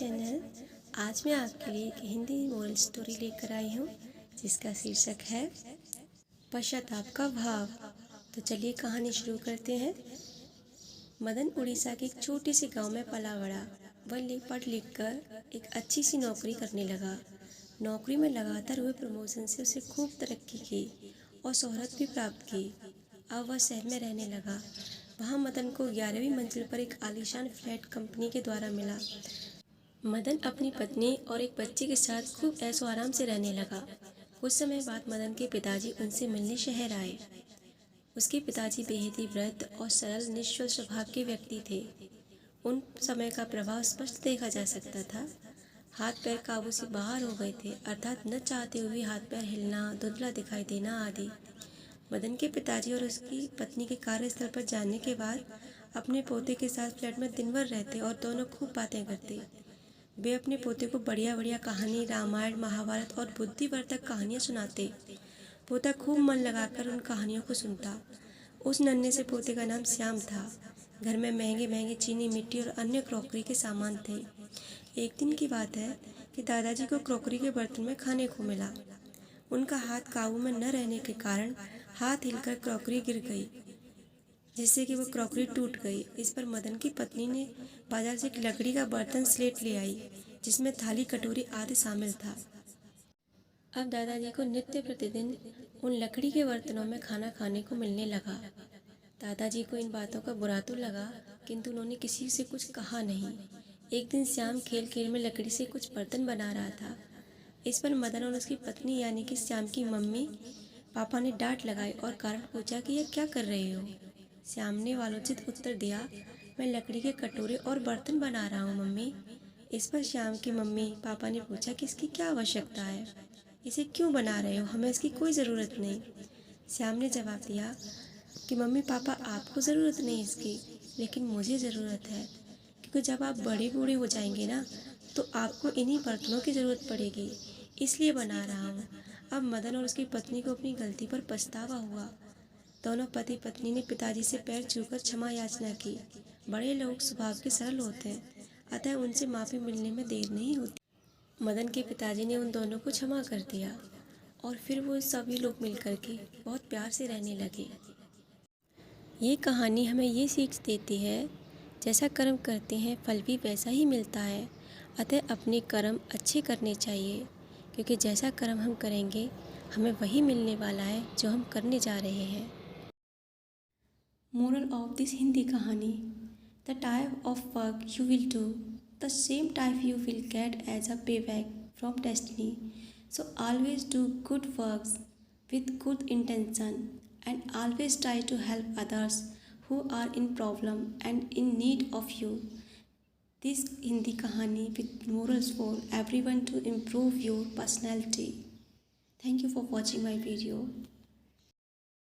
Channel. आज मैं आपके लिए एक हिंदी मोरल स्टोरी लेकर आई हूँ जिसका शीर्षक है पश्चाताप का भाव। तो चलिए कहानी शुरू करते हैं। मदन उड़ीसा के एक छोटे से गांव में पला बड़ा। वह पढ़ लिख कर एक अच्छी सी नौकरी करने लगा। नौकरी में लगातार हुए प्रमोशन से उसे खूब तरक्की की और शोहरत भी प्राप्त की। अब वह शहर में रहने लगा। वहाँ मदन को 11वीं मंजिल पर एक आलीशान फ्लैट कंपनी के द्वारा मिला। मदन अपनी पत्नी और एक बच्चे के साथ खूब ऐशो आराम से रहने लगा। कुछ समय बाद मदन के पिताजी उनसे मिलने शहर आए। उसके पिताजी बेहद ही वृद्ध और सरल निश्चल स्वभाव के व्यक्ति थे। उन समय का प्रभाव स्पष्ट देखा जा सकता था। हाथ पैर काबू से बाहर हो गए थे, अर्थात न चाहते हुए हाथ पैर हिलना, धुंधला दिखाई देना आदि। मदन के पिताजी और उसकी पत्नी के कार्यस्थल पर जाने के बाद अपने पोते के साथ फ्लैट में दिन भर रहते और दोनों खूब बातें करते। वे अपने पोते को बढ़िया बढ़िया कहानी, रामायण, महाभारत और बुद्धिवर्धक कहानियाँ सुनाते। पोता खूब मन लगाकर उन कहानियों को सुनता। उस नन्हे से पोते का नाम श्याम था। घर में महंगे महंगे चीनी, मिट्टी और अन्य क्रॉकरी के सामान थे। एक दिन की बात है कि दादाजी को क्रॉकरी के बर्तन में खाने को मिला। उनका हाथ काबू में न रहने के कारण हाथ हिलकर क्रॉकरी गिर गई, जिससे कि वो क्रॉकरी टूट गई। इस पर मदन की पत्नी ने बाजार से एक लकड़ी का बर्तन स्लेट ले आई, जिसमें थाली, कटोरी आदि शामिल था। अब दादाजी को नित्य प्रतिदिन उन लकड़ी के बर्तनों में खाना खाने को मिलने लगा। दादाजी को इन बातों का बुरा तो लगा, किंतु उन्होंने किसी से कुछ कहा नहीं। एक दिन श्याम खेल खेल में लकड़ी से कुछ बर्तन बना रहा था। इस पर मदन और उसकी पत्नी यानी कि श्याम की मम्मी पापा ने डांट लगाई और कारण पूछा कि यह क्या कर रहे हो। श्याम ने वालोचित उत्तर दिया, मैं लकड़ी के कटोरे और बर्तन बना रहा हूँ मम्मी। इस पर श्याम की मम्मी पापा ने पूछा कि इसकी क्या आवश्यकता है, इसे क्यों बना रहे हो, हमें इसकी कोई ज़रूरत नहीं। श्याम ने जवाब दिया कि मम्मी पापा, आपको ज़रूरत नहीं इसकी, लेकिन मुझे ज़रूरत है, क्योंकि जब आप बड़े बूढ़े हो जाएंगे ना, तो आपको इन्हीं बर्तनों की ज़रूरत पड़ेगी, इसलिए बना रहा हूँ। अब मदन और उसकी पत्नी को अपनी गलती पर पछतावा हुआ। दोनों पति पत्नी ने पिताजी से पैर छूकर क्षमा याचना की। बड़े लोग स्वभाव के सरल होते हैं, अतः उनसे माफ़ी मिलने में देर नहीं होती। मदन के पिताजी ने उन दोनों को क्षमा कर दिया और फिर वो सभी लोग मिलकर के बहुत प्यार से रहने लगे। ये कहानी हमें ये सीख देती है, जैसा कर्म करते हैं फल भी वैसा ही मिलता है। अतः अपने कर्म अच्छे करने चाहिए, क्योंकि जैसा कर्म हम करेंगे हमें वही मिलने वाला है जो हम करने जा रहे हैं। मोरल ऑफ दिस हिंदी कहानी, the type of work you will do, the same type you will get as a pay back from destiny. So always do good works with good intention and always try to help others who are in problem and in need of you. This Hindi kahani with morals for everyone to improve your personality. Thank you for watching my video.